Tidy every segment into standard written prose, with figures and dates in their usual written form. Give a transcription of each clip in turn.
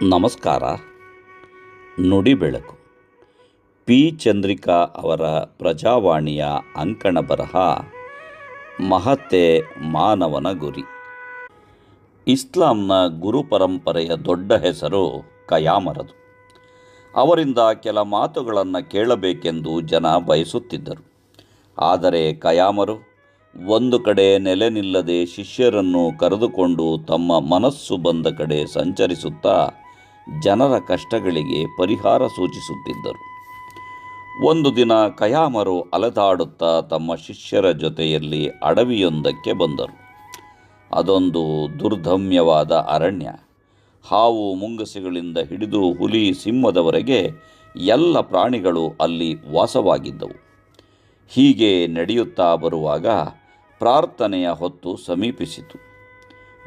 ನಮಸ್ಕಾರ. ನುಡಿ ಬೆಳಕು ಪಿ. ಚಂದ್ರಿಕಾ ಅವರ ಪ್ರಜಾವಾಣಿಯ ಅಂಕಣ ಬರಹ ಮಹತ್ತೇ ಮಾನವನ ಗುರಿ. ಇಸ್ಲಾಂನ ಗುರು ಪರಂಪರೆಯ ದೊಡ್ಡ ಹೆಸರು ಕಯಾಮರದು. ಅವರಿಂದ ಕೆಲ ಮಾತುಗಳನ್ನು ಕೇಳಬೇಕೆಂದು ಜನ ಬಯಸುತ್ತಿದ್ದರು. ಆದರೆ ಕಯಾಮರು ಒಂದು ಕಡೆ ನೆಲೆ ನಿಲ್ಲದೆ ಶಿಷ್ಯರನ್ನು ಕರೆದುಕೊಂಡು ತಮ್ಮ ಮನಸ್ಸು ಬಂದ ಕಡೆ ಸಂಚರಿಸುತ್ತಾ ಜನರ ಕಷ್ಟಗಳಿಗೆ ಪರಿಹಾರ ಸೂಚಿಸುತ್ತಿದ್ದರು. ಒಂದು ದಿನ ಕಯಾಮರು ಅಲೆದಾಡುತ್ತಾ ತಮ್ಮ ಶಿಷ್ಯರ ಜೊತೆಯಲ್ಲಿ ಅಡವಿಯೊಂದಕ್ಕೆ ಬಂದರು. ಅದೊಂದು ದುರ್ಧಮ್ಯವಾದ ಅರಣ್ಯ. ಹಾವು ಮುಂಗಸಿಗಳಿಂದ ಹಿಡಿದು ಹುಲಿ ಸಿಂಹದವರೆಗೆ ಎಲ್ಲ ಪ್ರಾಣಿಗಳು ಅಲ್ಲಿ ವಾಸವಾಗಿದ್ದವು. ಹೀಗೆ ನಡೆಯುತ್ತಾ ಬರುವಾಗ ಪ್ರಾರ್ಥನೆಯ ಹೊತ್ತು ಸಮೀಪಿಸಿತು.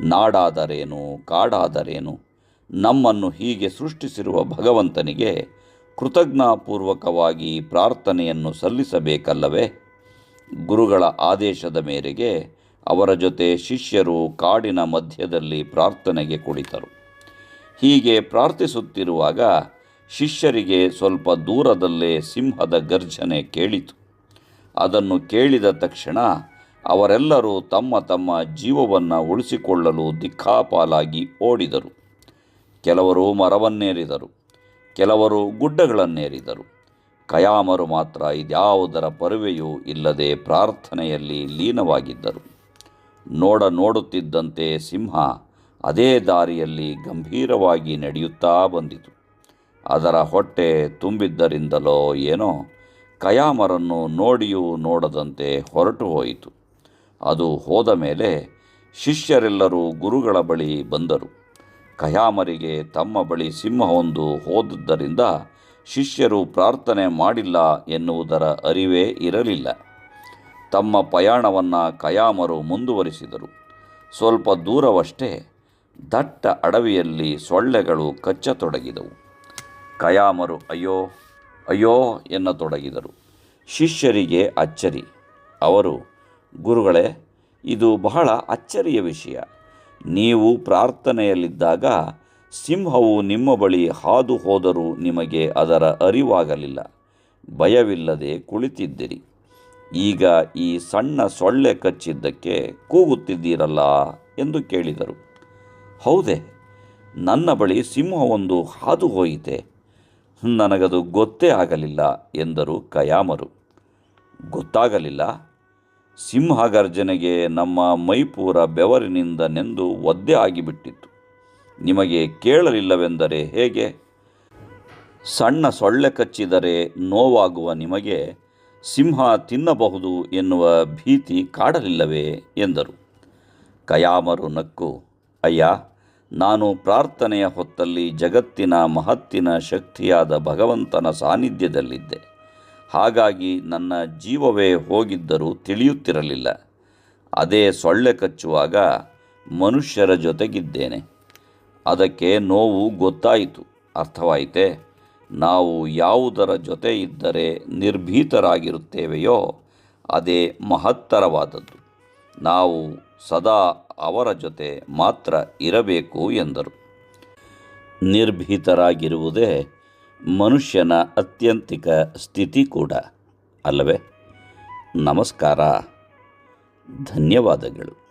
ನಾಡಾದರೇನು, ಕಾಡಾದರೇನು, ನಮ್ಮನ್ನು ಹೀಗೆ ಸೃಷ್ಟಿಸಿರುವ ಭಗವಂತನಿಗೆ ಕೃತಜ್ಞಾಪೂರ್ವಕವಾಗಿ ಪ್ರಾರ್ಥನೆಯನ್ನು ಸಲ್ಲಿಸಬೇಕಲ್ಲವೇ? ಗುರುಗಳ ಆದೇಶದ ಮೇರೆಗೆ ಅವರ ಜೊತೆ ಶಿಷ್ಯರು ಕಾಡಿನ ಮಧ್ಯದಲ್ಲಿ ಪ್ರಾರ್ಥನೆಗೆ ಕುಳಿತರು. ಹೀಗೆ ಪ್ರಾರ್ಥಿಸುತ್ತಿರುವಾಗ ಶಿಷ್ಯರಿಗೆ ಸ್ವಲ್ಪ ದೂರದಲ್ಲೇ ಸಿಂಹದ ಗರ್ಜನೆ ಕೇಳಿತು. ಅದನ್ನು ಕೇಳಿದ ತಕ್ಷಣ ಅವರೆಲ್ಲರೂ ತಮ್ಮ ತಮ್ಮ ಜೀವವನ್ನು ಉಳಿಸಿಕೊಳ್ಳಲು ದಿಕ್ಕಾಪಾಲಾಗಿ ಓಡಿದರು. ಕೆಲವರು ಮರವನ್ನೇರಿದರು, ಕೆಲವರು ಗುಡ್ಡಗಳನ್ನೇರಿದರು. ಕಯಾಮರು ಮಾತ್ರ ಇದ್ಯಾವುದರ ಪರುವೆಯೂ ಇಲ್ಲದೆ ಪ್ರಾರ್ಥನೆಯಲ್ಲಿ ಲೀನವಾಗಿದ್ದರು. ನೋಡುತ್ತಿದ್ದಂತೆ ಸಿಂಹ ಅದೇ ದಾರಿಯಲ್ಲಿ ಗಂಭೀರವಾಗಿ ನಡೆಯುತ್ತಾ ಬಂದಿತು. ಅದರ ಹೊಟ್ಟೆ ತುಂಬಿದ್ದರಿಂದಲೋ ಏನೋ ಕಯಾಮರನ್ನು ನೋಡಿಯೂ ನೋಡದಂತೆ ಹೊರಟು ಹೋಯಿತು. ಅದು ಹೋದ ಮೇಲೆ ಶಿಷ್ಯರೆಲ್ಲರೂ ಗುರುಗಳ ಬಳಿ ಬಂದರು. ಕಯಾಮರಿಗೆ ತಮ್ಮ ಬಳಿ ಸಿಂಹವೊಂದು ಹೋದದ್ದರಿಂದ ಶಿಷ್ಯರು ಪ್ರಾರ್ಥನೆ ಮಾಡಿಲ್ಲ ಎನ್ನುವುದರ ಅರಿವೇ ಇರಲಿಲ್ಲ. ತಮ್ಮ ಪಯಣವನ್ನು ಕಯಾಮರು ಮುಂದುವರಿಸಿದರು. ಸ್ವಲ್ಪ ದೂರವಷ್ಟೇ ದಟ್ಟ ಅಡವಿಯಲ್ಲಿ ಸೊಳ್ಳೆಗಳು ಕಚ್ಚತೊಡಗಿದವು. ಕಯಾಮರು ಅಯ್ಯೋ ಅಯ್ಯೋ ಎನ್ನತೊಡಗಿದರು. ಶಿಷ್ಯರಿಗೆ ಅಚ್ಚರಿ. ಅವರು, ಗುರುಗಳೇ, ಇದು ಬಹಳ ಅಚ್ಚರಿಯ ವಿಷಯ. ನೀವು ಪ್ರಾರ್ಥನೆಯಲ್ಲಿದ್ದಾಗ ಸಿಂಹವು ನಿಮ್ಮ ಬಳಿ ಹಾದು ಹೋದರೂ ನಿಮಗೆ ಅದರ ಅರಿವಾಗಲಿಲ್ಲ. ಭಯವಿಲ್ಲದೆ ಕುಳಿತಿದ್ದಿರಿ. ಈಗ ಈ ಸಣ್ಣ ಸೊಳ್ಳೆ ಕಚ್ಚಿದ್ದಕ್ಕೆ ಕೂಗುತ್ತಿದ್ದೀರಲ್ಲ ಎಂದು ಕೇಳಿದರು. ಹೌದೇ, ನನ್ನ ಬಳಿ ಸಿಂಹವೊಂದು ಹಾದು ಹೋಯಿತೆ. ನನಗದು ಗೊತ್ತೇ ಆಗಲಿಲ್ಲ ಎಂದರು ಕಯಾಮರು. ಗೊತ್ತಾಗಲಿಲ್ಲ? ಸಿಂಹಗರ್ಜನೆಗೆ ನಮ್ಮ ಮೈಪೂರ ಬೆವರಿನಿಂದ ನೆಂದು ಒದ್ದೆ ಆಗಿಬಿಟ್ಟಿತ್ತು. ನಿಮಗೆ ಕೇಳಲಿಲ್ಲವೆಂದರೆ ಹೇಗೆ? ಸಣ್ಣ ಸೊಳ್ಳೆ ಕಚ್ಚಿದರೆ ನೋವಾಗುವ ನಿಮಗೆ ಸಿಂಹ ತಿನ್ನಬಹುದು ಎನ್ನುವ ಭೀತಿ ಕಾಡಲಿಲ್ಲವೇ ಎಂದರು. ಕಯಾಮರು ನಕ್ಕು, ಅಯ್ಯ, ನಾನು ಪ್ರಾರ್ಥನೆಯ ಹೊತ್ತಲ್ಲಿ ಜಗತ್ತಿನ ಮಹತ್ತಿನ ಶಕ್ತಿಯಾದ ಭಗವಂತನ ಸಾನ್ನಿಧ್ಯದಲ್ಲಿದ್ದೆ. ಹಾಗಾಗಿ ನನ್ನ ಜೀವವೇ ಹೋಗಿದ್ದರೂ ತಿಳಿಯುತ್ತಿರಲಿಲ್ಲ. ಅದೇ ಸೊಳ್ಳೆ ಕಚ್ಚುವಾಗ ಮನುಷ್ಯರ ಜೊತೆಗಿದ್ದೇನೆ. ಅದಕ್ಕೆ ನೋವು ಗೊತ್ತಾಯಿತು, ಅರ್ಥವಾಯಿತೆ. ನಾವು ಯಾವುದರ ಜೊತೆ ಇದ್ದರೆ ನಿರ್ಭೀತರಾಗಿರುತ್ತೇವೆಯೋ ಅದೇ ಮಹತ್ತರವಾದದ್ದು. ನಾವು ಸದಾ ಅವರ ಜೊತೆ ಮಾತ್ರ ಇರಬೇಕು ಎಂದರು. ನಿರ್ಭೀತರಾಗಿರುವುದೇ ಮನುಷ್ಯನ ಅತ್ಯಂತಿಕ ಸ್ಥಿತಿ ಕೂಡ ಅಲ್ಲವೇ? ನಮಸ್ಕಾರ. ಧನ್ಯವಾದಗಳು.